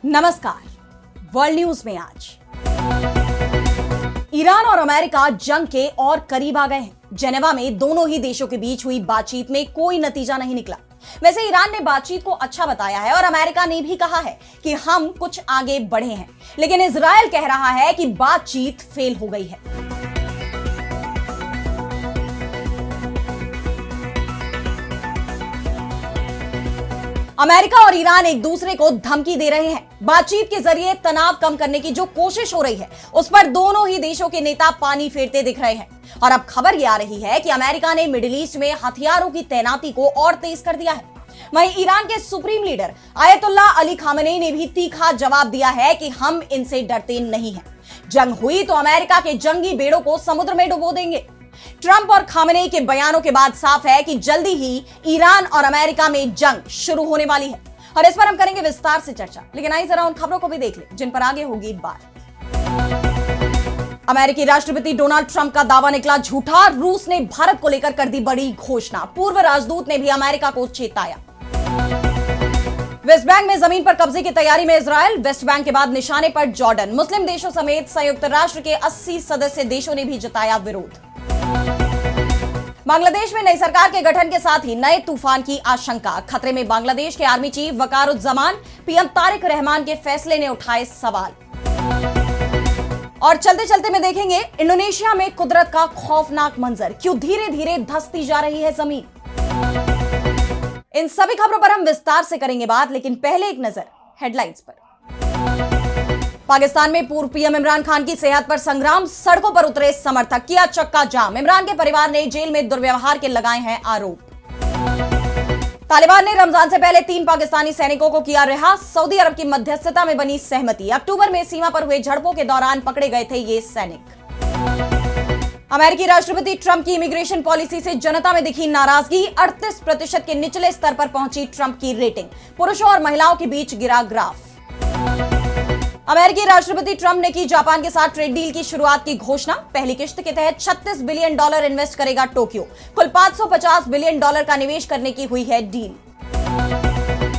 नमस्कार। World news में आज ईरान और अमेरिका जंग के और करीब आ गए हैं। जेनेवा में दोनों ही देशों के बीच हुई बातचीत में कोई नतीजा नहीं निकला। वैसे ईरान ने बातचीत को अच्छा बताया है और अमेरिका ने भी कहा है कि हम कुछ आगे बढ़े हैं, लेकिन इजराइल कह रहा है कि बातचीत फेल हो गई है। अमेरिका और ईरान एक दूसरे को धमकी दे रहे हैं। बातचीत के जरिए तनाव कम करने की जो कोशिश हो रही है, उस पर दोनों ही देशों के नेता पानी फेरते दिख रहे हैं। और अब खबर यह आ रही है कि अमेरिका ने मिडिल ईस्ट में हथियारों की तैनाती को और तेज कर दिया है। वहीं ईरान के supreme leader Ayatollah Ali Khamenei ने भी तीखा जवाब दिया है कि हम इनसे डरते नहीं हैं। जंग हुई तो अमेरिका के जंगी बेड़ों को समुद्र में डुबो देंगे। ट्रंप और खामेनेई के बयानों के बाद साफ है कि जल्दी ही ईरान और अमेरिका में जंग शुरू होने वाली है और इस पर हम करेंगे विस्तार से चर्चा। लेकिन आइए जरा उन खबरों को भी देख लें जिन पर आगे होगी बात। अमेरिकी राष्ट्रपति डोनाल्ड ट्रंप का दावा निकला झूठा। रूस ने भारत को लेकर कर दी बड़ी घोषणा। पूर्व राजदूत ने भी अमेरिका को चेताया। वेस्ट बैंक में जमीन पर कब्जे की तैयारी में इजराइल। वेस्ट बैंक के बाद निशाने पर जॉर्डन। मुस्लिम देशों समेत संयुक्त राष्ट्र के 80 सदस्य देशों ने भी जताया विरोध। बांग्लादेश में नई सरकार के गठन के साथ ही नए तूफान की आशंका। खतरे में बांग्लादेश के army chief Wakeruzzaman. PM Tarique Rahman के फैसले ने उठाए सवाल। और चलते चलते में देखेंगे इंडोनेशिया में कुदरत का खौफनाक मंजर। क्यों धीरे धीरे धंसती जा रही है जमीन। इन सभी खबरों पर हम विस्तार से करेंगे बात, लेकिन पहले एक नजर हेडलाइंस पर। पाकिस्तान में पूर्व पीएम इमरान खान की सेहत पर संग्राम। सड़कों पर उतरे समर्थक, किया चक्का जाम। इमरान के परिवार ने जेल में दुर्व्यवहार के लगाए हैं आरोप। तालिबान ने रमजान से पहले 3 पाकिस्तानी सैनिकों को किया रिहा। सऊदी अरब की मध्यस्थता में बनी सहमति। अक्टूबर में सीमा पर हुए झड़पों के दौरान पकड़े गए थे ये सैनिक। अमेरिकी राष्ट्रपति ट्रंप की इमिग्रेशन पॉलिसी से जनता में दिखी नाराजगी। 38% के निचले स्तर पर पहुंची ट्रंप की रेटिंग। पुरुषों और महिलाओं के बीच गिरा ग्राफ। अमेरिकी राष्ट्रपति ट्रंप ने की जापान के साथ ट्रेड डील की शुरुआत की घोषणा। पहली किश्त के तहत $36 बिलियन इन्वेस्ट करेगा टोक्यो। कुल $550 बिलियन का निवेश करने की हुई है डील।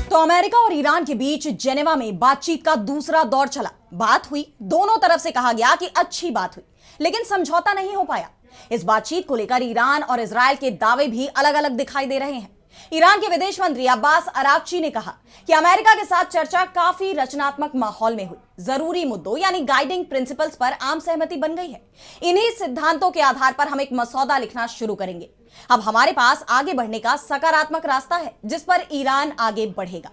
तो अमेरिका और ईरान के बीच जेनेवा में बातचीत का दूसरा दौर चला। बात हुई, दोनों तरफ से कहा गया कि अच्छी बात हुई, लेकिन समझौता नहीं हो पाया। इस बातचीत को लेकर ईरान और इजराइल के दावे भी अलग अलग दिखाई दे रहे हैं। ईरान के विदेश मंत्री अब्बास अराक्ची ने कहा कि अमेरिका के साथ चर्चा काफी रचनात्मक माहौल में हुई। जरूरी मुद्दों यानी गाइडिंग प्रिंसिपल्स पर आम सहमति बन गई है। इन्हीं सिद्धांतों के आधार पर हम एक मसौदा लिखना शुरू करेंगे। अब हमारे पास आगे बढ़ने का सकारात्मक रास्ता है जिस पर ईरान आगे बढ़ेगा।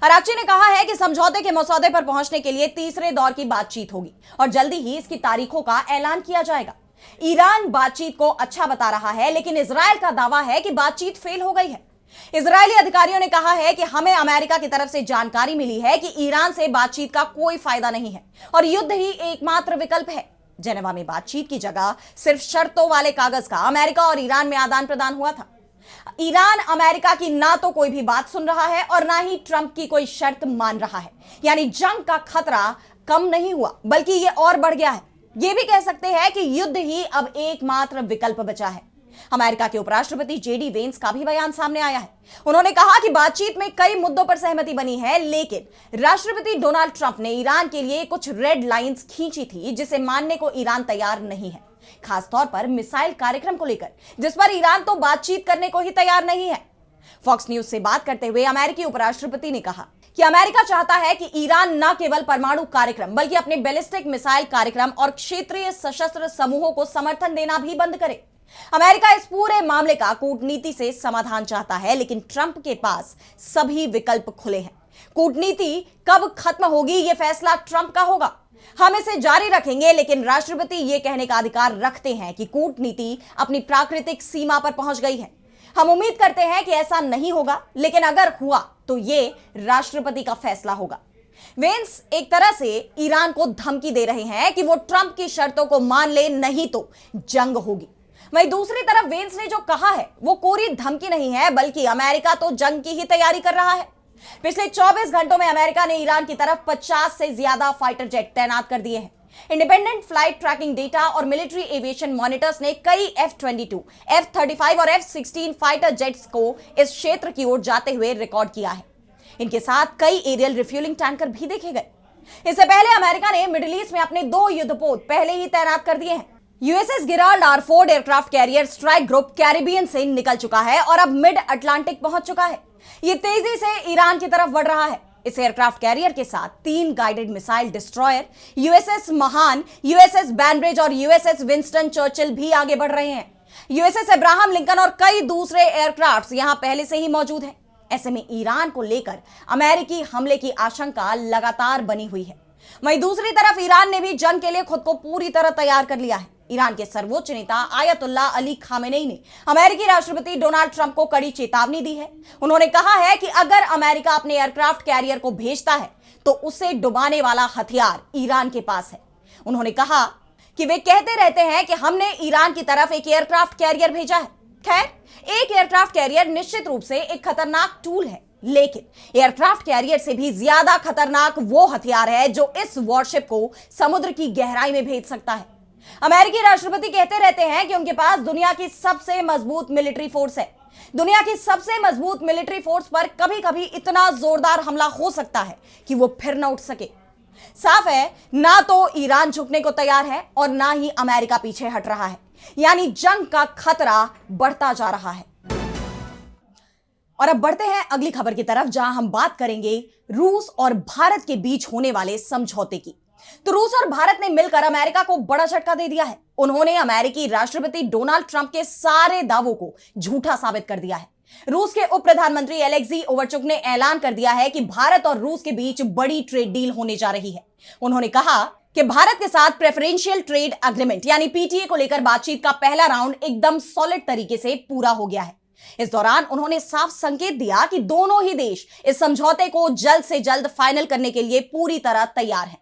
अराक्ची ने कहा है कि समझौते के मसौदे पर पहुंचने के लिए तीसरे दौर की बातचीत होगी और जल्दी ही इसकी तारीखों का ऐलान किया जाएगा। ईरान बातचीत को अच्छा बता रहा है, लेकिन इजराइल का दावा है कि बातचीत फेल हो गई है। इजरायली अधिकारियों ने कहा है कि हमें अमेरिका की तरफ से जानकारी मिली है कि ईरान से बातचीत का कोई फायदा नहीं है और युद्ध ही एकमात्र विकल्प है। जेनेवा में बातचीत की जगह सिर्फ शर्तों वाले कागज का अमेरिका और ईरान में आदान प्रदान हुआ था। ईरान अमेरिका की ना तो कोई भी बात सुन रहा है और ना ही ट्रंप की कोई शर्त मान रहा है। यानी जंग का खतरा कम नहीं हुआ, बल्कि यह और बढ़ गया है। यह भी कह सकते हैं कि युद्ध ही अब एकमात्र विकल्प बचा है। अमेरिका के उपराष्ट्रपति जेडी वेंस का भी बयान सामने आया है। उन्होंने कहा कि बातचीत में कई मुद्दों पर सहमति बनी है, लेकिन राष्ट्रपति डोनाल्ड ट्रंप ने ईरान के लिए कुछ रेड लाइंस खींची थी जिसे मानने को ईरान तैयार नहीं है। खासतौर पर मिसाइल कार्यक्रम को लेकर, जिस पर ईरान तो बातचीत करने को ही तैयार नहीं है। फॉक्स न्यूज से बात करते हुए अमेरिकी उपराष्ट्रपति ने कहा कि अमेरिका चाहता है कि ईरान न केवल परमाणु कार्यक्रम बल्कि अपने बैलिस्टिक मिसाइल कार्यक्रम और क्षेत्रीय सशस्त्र समूहों को समर्थन देना भी बंद करे। अमेरिका इस पूरे मामले का कूटनीति से समाधान चाहता है, लेकिन ट्रंप के पास सभी विकल्प खुले हैं। कूटनीति कब खत्म होगी यह फैसला ट्रंप का होगा। हम इसे जारी रखेंगे, लेकिन राष्ट्रपति यह कहने का अधिकार रखते हैं कि कूटनीति अपनी प्राकृतिक सीमा पर पहुंच गई है। हम उम्मीद करते हैं कि ऐसा नहीं होगा, लेकिन अगर हुआ तो यह राष्ट्रपति का फैसला होगा। वेंस एक तरह से ईरान को धमकी दे रहे हैं कि वो ट्रंप की शर्तों को मान ले, नहीं तो जंग होगी। वहीं दूसरी तरफ वेंस ने जो कहा है वो कोरी धमकी नहीं है, बल्कि अमेरिका तो जंग की ही तैयारी कर रहा है। पिछले 24 घंटों में अमेरिका ने ईरान की तरफ 50 से ज्यादा फाइटर जेट तैनात कर दिए हैं। इंडिपेंडेंट फ्लाइट ट्रैकिंग डेटा और मिलिट्री एविएशन मॉनिटर्स ने कई F-22, F-35 और F-16 फाइटर जेट्स को इस क्षेत्र की ओर जाते हुए रिकॉर्ड किया है। इनके साथ कई एरियल रिफ्यूलिंग टैंकर भी देखे गए। इससे पहले अमेरिका ने मिडिल ईस्ट में अपने 2 युद्धपोत पहले ही तैनात कर दिए हैं। USS Gerald R4 aircraft carrier strike group Caribbean से निकल चुका है और अब मिड अटलांटिक पहुंच चुका है। यह तेजी से ईरान की तरफ बढ़ रहा है। इस एयरक्राफ्ट कैरियर के साथ 3 गाइडेड मिसाइल डिस्ट्रॉयर यूएसएस महान, यूएसएस बैनब्रिज और यूएसएस विंस्टन चर्चिल भी आगे बढ़ रहे हैं। यूएसएस अब्राहम लिंकन और कई दूसरे एयरक्राफ्ट यहां पहले से ही मौजूद हैं। ऐसे में ईरान को लेकर अमेरिकी हमले की आशंका लगातार बनी हुई है। वहीं दूसरी तरफ ईरान ने भी जंग के लिए खुद को पूरी तरह तैयार कर लिया है। ईरान के सर्वोच्च नेता आयतुल्ला अली खामेनेई ने अमेरिकी राष्ट्रपति डोनाल्ड ट्रंप को कड़ी चेतावनी दी है। उन्होंने कहा है कि अगर अमेरिका अपने एयरक्राफ्ट कैरियर को भेजता है तो उसे डुबाने वाला हथियार ईरान के पास है। उन्होंने कहा कि वे कहते रहते हैं कि हमने ईरान की तरफ एक एयरक्राफ्ट कैरियर भेजा है। खैर, एक एयरक्राफ्ट कैरियर निश्चित रूप से एक खतरनाक टूल है, लेकिन एयरक्राफ्ट कैरियर से भी ज्यादा खतरनाक वो हथियार है जो इस वॉरशिप को समुद्र की गहराई में भेज सकता है। अमेरिकी राष्ट्रपति कहते रहते हैं कि उनके पास दुनिया की सबसे मजबूत मिलिट्री फोर्स है। दुनिया की सबसे मजबूत मिलिट्री फोर्स पर कभी कभी इतना जोरदार हमला हो सकता है कि वो फिर न उठ सके। साफ है, ना तो ईरान झुकने को तैयार है और ना ही अमेरिका पीछे हट रहा है। यानी जंग का खतरा बढ़ता जा रहा है। और अब बढ़ते हैं अगली खबर की तरफ, जहां हम बात करेंगे रूस और भारत के बीच होने वाले समझौते की। तो रूस और भारत ने मिलकर अमेरिका को बड़ा झटका दे दिया है। उन्होंने अमेरिकी राष्ट्रपति डोनाल्ड ट्रंप के सारे दावों को झूठा साबित कर दिया है। रूस के उप प्रधानमंत्री अलेक्सी ओवरचुक ने ऐलान कर दिया है कि भारत और रूस के बीच बड़ी ट्रेड डील होने जा रही है। उन्होंने कहा कि भारत के साथ प्रेफरेंशियल ट्रेड एग्रीमेंट यानी पीटीए को लेकर बातचीत का पहला राउंड एकदम सॉलिड तरीके से पूरा हो गया है। इस दौरान उन्होंने साफ संकेत दिया कि दोनों ही देश इस समझौते को जल्द से जल्द फाइनल करने के लिए पूरी तरह तैयार हैं।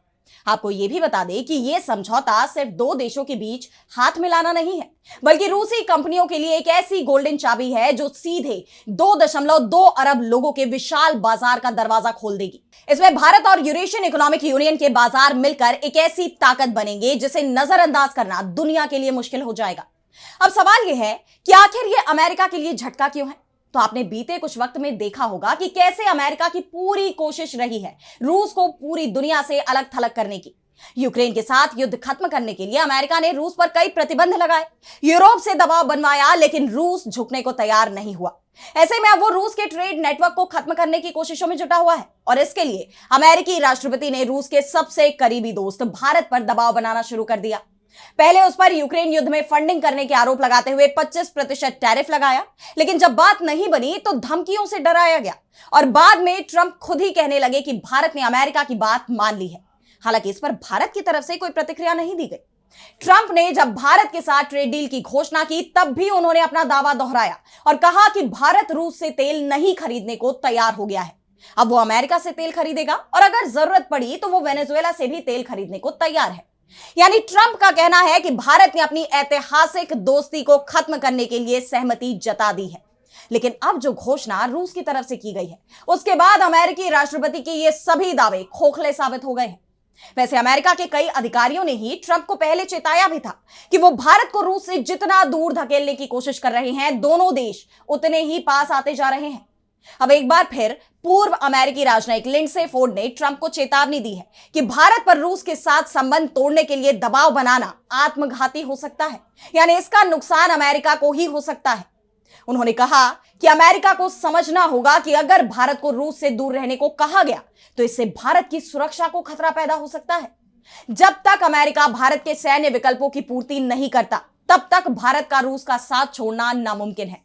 आपको यह भी बता दें कि यह समझौता सिर्फ 2 देशों के बीच हाथ मिलाना नहीं है, बल्कि रूसी कंपनियों के लिए एक ऐसी गोल्डन चाबी है जो सीधे 2.2 अरब लोगों के विशाल बाजार का दरवाजा खोल देगी। इसमें भारत और यूरेशियन इकोनॉमिक यूनियन के बाजार मिलकर एक ऐसी ताकत बनेंगे जिसे नजरअंदाज करना दुनिया के लिए मुश्किल हो जाएगा। अब सवाल यह है कि आखिर यह अमेरिका के लिए झटका क्यों है? तो आपने बीते कुछ वक्त में देखा होगा कि कैसे अमेरिका की पूरी कोशिश रही है रूस को पूरी दुनिया से अलग थलग करने की। यूक्रेन के साथ युद्ध खत्म करने के लिए अमेरिका ने रूस पर कई प्रतिबंध लगाए, यूरोप से दबाव बनवाया, लेकिन रूस झुकने को तैयार नहीं हुआ। ऐसे में अब वो रूस के ट्रेड नेटवर्क को खत्म करने की कोशिशों में जुटा हुआ है और इसके लिए अमेरिकी राष्ट्रपति ने रूस के सबसे करीबी दोस्त भारत पर दबाव बनाना शुरू कर दिया। पहले उस पर यूक्रेन युद्ध में फंडिंग करने के आरोप लगाते हुए 25% टैरिफ लगाया, लेकिन जब बात नहीं बनी तो धमकियों से डराया गया और बाद में ट्रंप खुद ही कहने लगे कि भारत ने अमेरिका की बात मान ली है। हालांकि इस पर भारत की तरफ से कोई प्रतिक्रिया नहीं दी गई। ट्रंप ने जब भारत के साथ ट्रेड डील की घोषणा की तब भी उन्होंने अपना दावा दोहराया और कहा कि भारत रूस से तेल नहीं खरीदने को तैयार हो गया है। अब वो अमेरिका से तेल खरीदेगा और अगर जरूरत पड़ी तो वो वेनेजुएला से भी तेल खरीदने को तैयार है। यानी ट्रंप का कहना है कि भारत ने अपनी ऐतिहासिक दोस्ती को खत्म करने के लिए सहमति जता दी है। लेकिन अब जो घोषणा रूस की तरफ से की गई है उसके बाद अमेरिकी राष्ट्रपति के ये सभी दावे खोखले साबित हो गए हैं। वैसे अमेरिका के कई अधिकारियों ने ही ट्रंप को पहले चेताया भी था कि वो भारत को रूस से जितना दूर धकेलने की कोशिश कर रहे हैं, दोनों देश उतने ही पास आते जा रहे हैं। अब एक बार फिर पूर्व अमेरिकी राजनयिक लिंडसे फोर्ड ने ट्रंप को चेतावनी दी है कि भारत पर रूस के साथ संबंध तोड़ने के लिए दबाव बनाना आत्मघाती हो सकता है, यानी इसका नुकसान अमेरिका को ही हो सकता है। उन्होंने कहा कि अमेरिका को समझना होगा कि अगर भारत को रूस से दूर रहने को कहा गया तो इससे भारत की सुरक्षा को खतरा पैदा हो सकता है। जब तक अमेरिका भारत के सैन्य विकल्पों की पूर्ति नहीं करता तब तक भारत का रूस का साथ छोड़ना नामुमकिन है।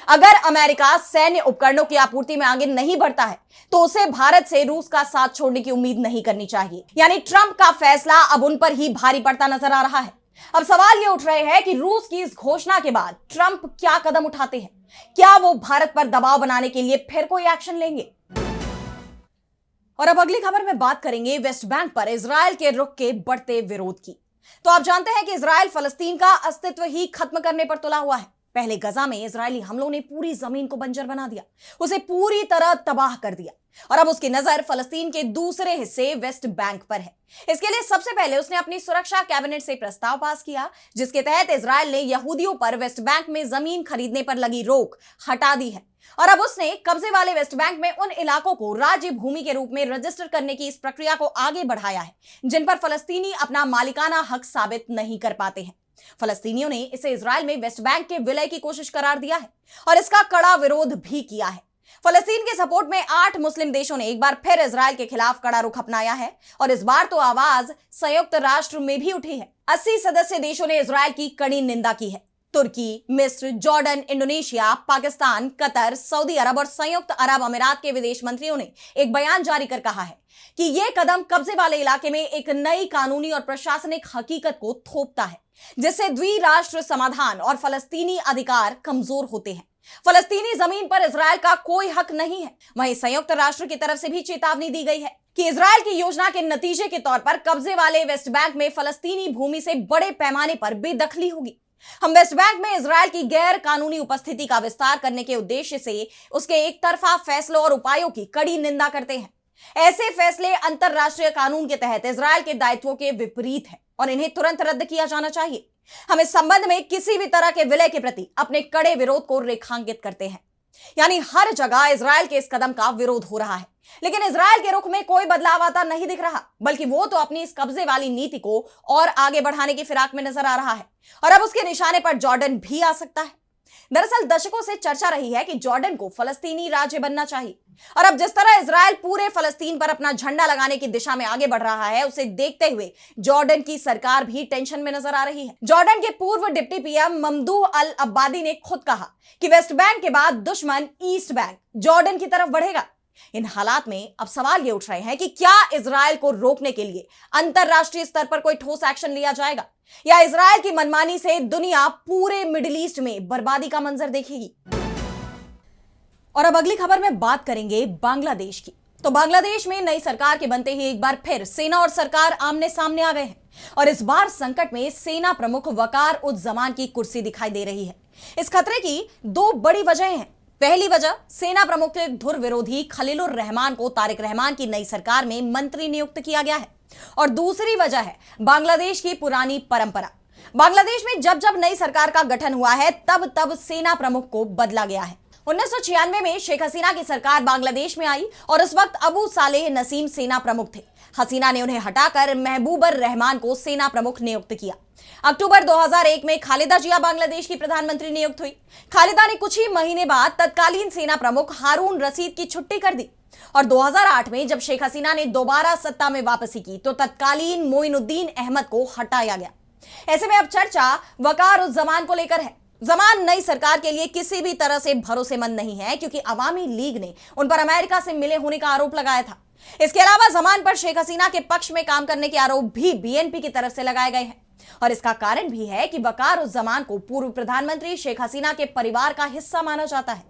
अगर अमेरिका सैन्य उपकरणों की आपूर्ति में आगे नहीं बढ़ता है तो उसे भारत से रूस का साथ छोड़ने की उम्मीद नहीं करनी चाहिए। यानी ट्रंप का फैसला अब उन पर ही भारी पड़ता नजर आ रहा है। अब सवाल ये उठ रहे हैं कि रूस की इस घोषणा के बाद ट्रंप क्या कदम उठाते हैं? क्या वो भारत पर दबाव बनाने के लिए फिर कोई एक्शन लेंगे? और अब अगली खबर में बात करेंगे वेस्ट बैंक पर इजरायल के रुख के बढ़ते विरोध की। तो आप जानते हैं कि इजरायल फलस्तीन का अस्तित्व ही खत्म करने पर तुला हुआ है। पहले गजा में इजरायली हमलों ने पूरी जमीन को बंजर बना दिया, उसे पूरी तरह तबाह कर दिया और अब उसकी नजर फलस्तीन के दूसरे हिस्से वेस्ट बैंक पर है। इसके लिए सबसे पहले उसने अपनी सुरक्षा कैबिनेट से प्रस्ताव पास किया, जिसके तहत इजरायल ने यहूदियों पर वेस्ट बैंक में जमीन खरीदने पर लगी रोक हटा दी है और अब उसने कब्जे वाले वेस्ट बैंक में उन इलाकों को राज्य भूमि के रूप में रजिस्टर करने की इस प्रक्रिया को आगे बढ़ाया है जिन पर फलस्तीनी अपना मालिकाना हक साबित नहीं कर पाते हैं। फलस्तीनियों ने इसे इजरायल में वेस्ट बैंक के विलय की कोशिश करार दिया है और इसका कड़ा विरोध भी किया है। फलस्तीन के सपोर्ट में 8 मुस्लिम देशों ने एक बार फिर इजरायल के खिलाफ कड़ा रुख अपनाया है और इस बार तो आवाज संयुक्त राष्ट्र में भी उठी है। 80 सदस्य देशों ने इजरायल की कड़ी निंदा की है। तुर्की, मिस्र, जॉर्डन, इंडोनेशिया, पाकिस्तान, कतर, सऊदी अरब और संयुक्त अरब अमीरात के विदेश मंत्रियों ने एक बयान जारी कर कहा है कि यह कदम कब्जे वाले इलाके में एक नई कानूनी और प्रशासनिक हकीकत को थोपता है जिससे द्विराष्ट्र समाधान और फलस्तीनी अधिकार कमजोर होते हैं। फलस्तीनी जमीन पर इजरायल का कोई हक नहीं है। वहीं संयुक्त राष्ट्र की तरफ से भी चेतावनी दी गई है कि इजरायल की योजना के नतीजे के तौर पर कब्जे वाले वेस्ट बैंक में फलस्तीनी भूमि से बड़े पैमाने पर बेदखली होगी। हम वेस्ट बैंक में इजरायल की गैर कानूनी उपस्थिति का विस्तार करने के उद्देश्य से उसके एक तरफा फैसलों और उपायों की कड़ी निंदा करते हैं। ऐसे फैसले अंतरराष्ट्रीय कानून के तहत इजरायल के दायित्वों के विपरीत हैं और इन्हें तुरंत रद्द किया जाना चाहिए। हम इस संबंध में किसी भी तरह के विलय के प्रति अपने कड़े विरोध को रेखांकित करते हैं। यानी हर जगह इजरायल के इस कदम का विरोध हो रहा है, लेकिन इजरायल के रुख में कोई बदलाव आता नहीं दिख रहा, बल्कि वो तो अपनी इस कब्जे वाली नीति को और आगे बढ़ाने की फिराक में नजर आ रहा है और अब उसके निशाने पर जॉर्डन भी आ सकता है। दरअसल दशकों से चर्चा रही है कि जॉर्डन को फलस्तीनी राज्य बनना चाहिए और अब जिस तरह इजरायल पूरे फलस्तीन पर अपना झंडा लगाने की दिशा में आगे बढ़ रहा है, उसे देखते हुए जॉर्डन की सरकार भी टेंशन में नजर आ रही है। जॉर्डन के पूर्व डिप्टी पीएम ममदूह अल अब्बादी ने खुद कहा कि वेस्ट बैंक के बाद दुश्मन ईस्ट बैंक जॉर्डन की तरफ बढ़ेगा। इन हालात में अब सवाल ये उठ रहे हैं कि क्या इजरायल को रोकने के लिए अंतरराष्ट्रीय स्तर पर कोई ठोस एक्शन लिया जाएगा या इजरायल की मनमानी से दुनिया पूरे मिडिल ईस्ट में बर्बादी का मंजर देखेगी। और अब अगली खबर में बात करेंगे बांग्लादेश की। तो बांग्लादेश में नई सरकार के बनते ही एक बार फिर सेना और सरकार आमने सामने आ गए हैं और इस बार संकट में सेना प्रमुख वकार उज जमान की कुर्सी दिखाई दे रही है। इस खतरे की 2 बड़ी वजहें हैं। पहली वजह, सेना प्रमुख के धुर विरोधी खलीलुर रहमान को तारिक रहमान की नई सरकार में मंत्री नियुक्त किया गया है और दूसरी वजह है बांग्लादेश की पुरानी परंपरा। बांग्लादेश में जब जब नई सरकार का गठन हुआ है तब तब सेना प्रमुख को बदला गया है। 1996 में शेख हसीना की सरकार बांग्लादेश में आई और उस वक्त अबू सालेह नसीम सेना प्रमुख थे। हसीना ने उन्हें हटाकर महबूबर रहमान को सेना प्रमुख नियुक्त किया। अक्टूबर 2001 में खालिदा जिया बांग्लादेश की प्रधानमंत्री नियुक्त हुई। खालिदा ने कुछ ही महीने बाद तत्कालीन सेना प्रमुख हारून रशीद की छुट्टी कर दी और 2008 में जब शेख हसीना ने दोबारा सत्ता में वापसी की तो तत्कालीन मोइनुद्दीन अहमद को हटाया गया। ऐसे में अब चर्चा वकार उज जमान को लेकर है। जमान नई सरकार के लिए किसी भी तरह से भरोसेमंद नहीं है क्योंकि अवामी लीग ने उन पर अमेरिका से मिले होने का आरोप लगाया था। इसके अलावा जमान पर शेख हसीना के पक्ष में काम करने के आरोप भी बीएनपी की तरफ से लगाए गए हैं और इसका कारण भी है कि वकार उज जमान को पूर्व प्रधानमंत्री शेख हसीना के परिवार का हिस्सा माना जाता है।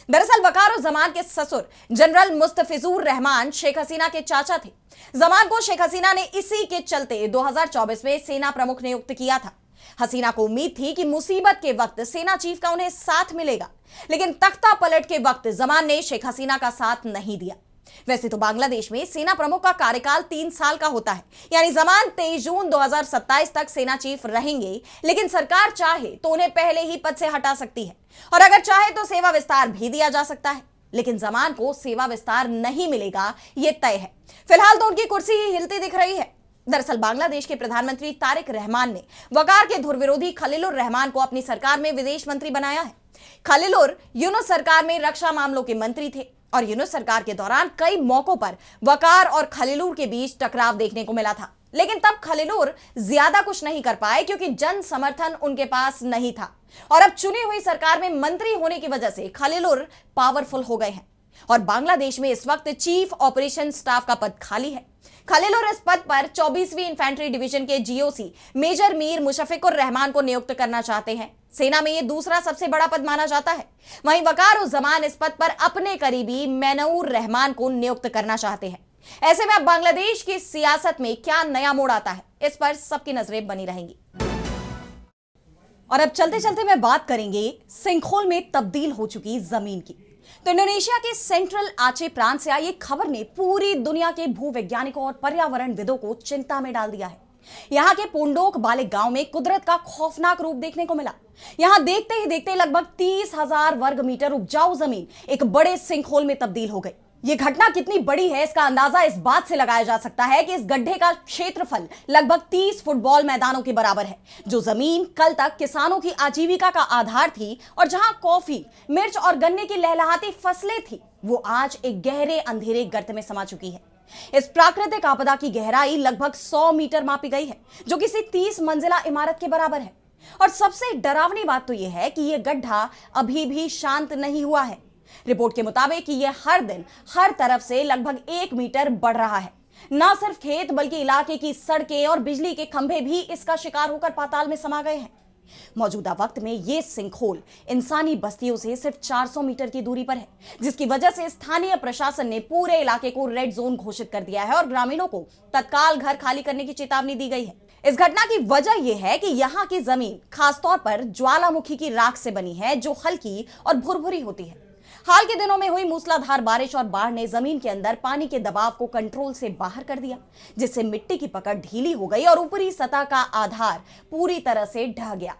दरअसल वकार उज जमान के ससुर जनरल मुस्तफिजुर रहमान शेख हसीना के चाचा थे। जमान को शेख हसीना ने इसी के चलते 2024 में सेना प्रमुख नियुक्त किया था। हसीना को उम्मीद थी कि मुसीबत के वक्त सेना चीफ का उन्हें साथ मिलेगा, लेकिन तख्ता पलट के वक्त जमान ने शेख हसीना का साथ नहीं दिया। वैसे तो बांग्लादेश में सेना प्रमुख का कार्यकाल 3 साल का होता है, यानी जमान 23 जून 2027 तक सेना चीफ रहेंगे, लेकिन सरकार चाहे तो उन्हें पहले ही पद से हटा सकती है और अगर चाहे तो सेवा विस्तार भी दिया जा सकता है, लेकिन जमान को सेवा विस्तार नहीं मिलेगा, यह तय है। फिलहाल तो उनकी कुर्सी ही हिलती दिख रही है। दरअसल बांग्लादेश के प्रधानमंत्री तारिक रहमान ने वकार के धुर विरोधी खलीलुर रहमान को अपनी सरकार में विदेश मंत्री बनाया है। खलीलुर यूनुस सरकार में रक्षा मामलों के मंत्री थे और यूनुस सरकार के दौरान कई मौकों पर वकार और खलीलुर के बीच टकराव देखने को मिला था, लेकिन तब खलीलुर ज्यादा कुछ नहीं कर पाए क्योंकि जन समर्थन उनके पास नहीं था और अब चुनी हुई सरकार में मंत्री होने की वजह से खलीलुर पावरफुल हो गए हैं और बांग्लादेश में इस वक्त चीफ ऑपरेशन स्टाफ का पद खाली है। खलीलुर इस पद पर 24वीं इन्फेंट्री डिवीजन के जीओसी मेजर मीर मुशफिकुर रहमान को नियुक्त करना चाहते हैं। सेना में यह दूसरा सबसे बड़ा पद माना जाता है। वहीं वकार उज जमान इस पद पर अपने करीबी मैनूर रहमान को नियुक्त करना चाहते हैं। ऐसे में अब बांग्लादेश की सियासत में क्या नया मोड़ आता है, इस पर सबकी नजरें बनी रहेंगी। और अब चलते चलते मैं बात करेंगे सिंकहोल में तब्दील हो चुकी जमीन की। तो इंडोनेशिया के सेंट्रल आचे प्रांत से आई एक खबर ने पूरी दुनिया के भूवैज्ञानिकों और पर्यावरणविदों को चिंता में डाल दिया है। यहां के पोंडोक बालिक गांव में कुदरत का खौफनाक रूप देखने को मिला। यहां देखते ही देखते लगभग 30,000 वर्ग मीटर उपजाऊ जमीन एक बड़े सिंकहोल में तब्दील हो गई। यह घटना कितनी बड़ी है इसका अंदाजा इस बात से लगाया जा सकता है कि इस गड्ढे का क्षेत्रफल लगभग 30 फुटबॉल मैदानों के बराबर है। जो जमीन कल तक किसानों की आजीविका का आधार थी और जहां कॉफी, मिर्च और गन्ने की लहलहाती फसलें थी, वो आज एक गहरे अंधेरे गर्त में समा चुकी है। इस प्राकृतिक आपदा की गहराई लगभग 100 मीटर मापी गई है, जो किसी 30 मंजिला इमारत के बराबर है। और सबसे डरावनी बात तो यह है कि यह गड्ढा अभी भी शांत नहीं हुआ है। रिपोर्ट के मुताबिक यह हर दिन हर तरफ से लगभग 1 मीटर बढ़ रहा है। न सिर्फ खेत बल्कि इलाके की सड़कें और बिजली के खंभे भी इसका शिकार होकर पाताल में समा गए हैं। मौजूदा वक्त में यह सिंकहोल इंसानी बस्तियों से सिर्फ 400 मीटर की दूरी पर है, जिसकी वजह से स्थानीय प्रशासन ने पूरे इलाके को रेड जोन घोषित कर दिया है और ग्रामीणों को तत्काल घर खाली करने की चेतावनी दी गई है। इस घटना की वजह यह है कि यहां की जमीन खासतौर पर ज्वालामुखी की राख से बनी है, जो हल्की और भुरभुरी होती है। हाल के दिनों में हुई मूसलाधार बारिश और बाढ़ ने जमीन के अंदर पानी के दबाव को कंट्रोल से बाहर कर दिया, जिससे मिट्टी की पकड़ ढीली हो गई और ऊपरी सतह का आधार पूरी तरह से ढह गया।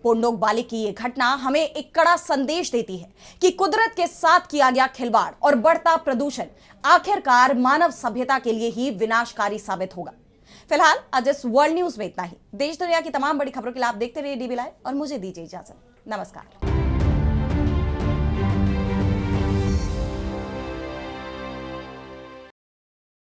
पोंडोक बालिक की यह घटना हमें एक कड़ा संदेश देती है कि कुदरत के साथ किया गया खिलवाड़ और बढ़ता प्रदूषण आखिरकार मानव सभ्यता के लिए ही विनाशकारी साबित होगा। फिलहाल आज इस वर्ल्ड न्यूज में इतना ही। देश दुनिया की तमाम बड़ी खबरों के लिए आप देखते रहिए डीबी लाइव और मुझे दीजिए इजाजत। नमस्कार।